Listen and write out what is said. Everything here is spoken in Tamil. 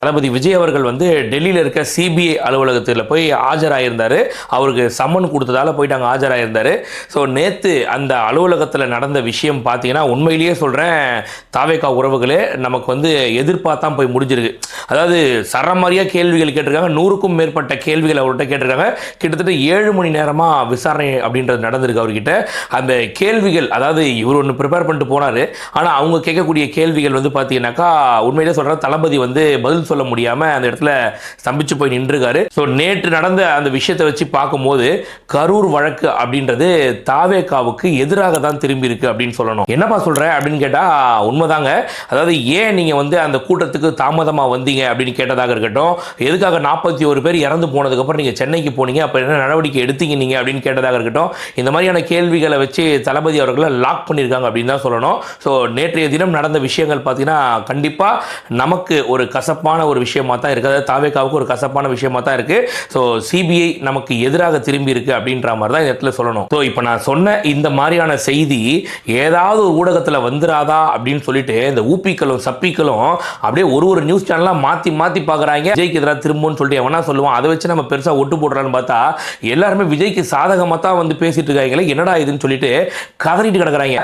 தளபதி விஜய் அவர்கள் வந்து டெல்லியில் இருக்க சிபிஐ அலுவலகத்தில் போய் ஆஜராயிருந்தார். அவருக்கு சம்மன் கொடுத்ததால போயிட்டு அங்கே ஆஜராயிருந்தார். ஸோ நேற்று அந்த அலுவலகத்தில் நடந்த விஷயம் பார்த்தீங்கன்னா உண்மையிலேயே சொல்கிறேன், தாவேகா உறவுகளே நமக்கு வந்து எதிர்பார்த்தான் போய் முடிஞ்சிருக்கு. அதாவது சரமாரியாக கேள்விகள் கேட்டிருக்காங்க. 100க்கும் மேற்பட்ட கேள்விகள் அவர்கிட்ட கேட்டிருக்காங்க. கிட்டத்தட்ட 7 மணி நேரமாக விசாரணை அப்படின்றது நடந்திருக்கு அவர்கிட்ட. அந்த கேள்விகள், அதாவது இவர் ஒன்று ப்ரிப்பேர் பண்ணிட்டு போனார். ஆனால் அவங்க கேட்கக்கூடிய கேள்விகள் வந்து பார்த்தீங்கன்னாக்கா உண்மையிலே சொல்கிறேன், தளபதி வந்து பதில் சொல்ல முடியாம அந்த இடத்துல ஸ்தம்பிச்சு போய் நின்றுகாரு. ஸோ நேற்று நடந்த அந்த விஷயத்தை வச்சு பார்க்கும்போது கரூர் வழக்கு அப்படின்றது தாவேகாவுக்கு எதிராக தான் திரும்பி இருக்கு அப்படின்னு சொல்லணும். என்னப்பா சொல்ற அப்படின்னு கேட்டா உண்மைதாங்க. அதாவது ஏன் நீங்க வந்து அந்த கூட்டத்துக்கு தாமதமா வந்தீங்க அப்படின்னு கேட்டதாக இருக்கட்டும், எதுக்காக 41 பேர் இறந்து போனதுக்கு அப்புறம் நீங்க சென்னைக்கு போனீங்க, அப்ப என்ன நடவடிக்கை எடுத்தீங்க நீங்க அப்படின்னு கேட்டதாக இருக்கட்டும், இந்த மாதிரியான கேள்விகளை வச்சு தளபதி அவர்களை லாக் பண்ணியிருக்காங்க அப்படின்னு தான் சொல்லணும். ஸோ நேற்றைய தினம் நடந்த விஷயங்கள் பார்த்தீங்கன்னா கண்டிப்பா நமக்கு ஒரு கசப்பான ஒரு விஷயமா தான் இருக்கு. அதாவது தாவேகாவுக்கு ஒரு கசப்பான விஷயமா தான் இருக்கு. ஸோ சிபிஐ நமக்கு எதிராக திரும்பி இருக்கு அப்படின்ற மாதிரி தான் இந்த இடத்துல சொல்லணும். ஸோ இப்போ நான் சொன்ன இந்த மாதிரியான செய்தி ஏதாவது ஒரு ஊடகத்தில் வந்துராதா அப்படின்னு சொல்லிட்டு இந்த ஊப்பிக்களும் சப்பிக்களும் அப்படியே ஒரு நியூஸ் சேனலாக மாற்றி மாற்றி பார்க்குறாங்க. விஜய்க்கு எதிராக திரும்புன்னு சொல்லிட்டு எவனா சொல்லுவான், அதை வச்சு நம்ம பெருசாக ஒட்டு போடுறான்னு பார்த்தா எல்லாருமே விஜய்க்கு சாதகமாக தான் வந்து பேசிட்டு இருக்காங்களே, என்னடா இதுன்னு சொல்லிட்டு கதறிட்டு கிடக்குறாங்க.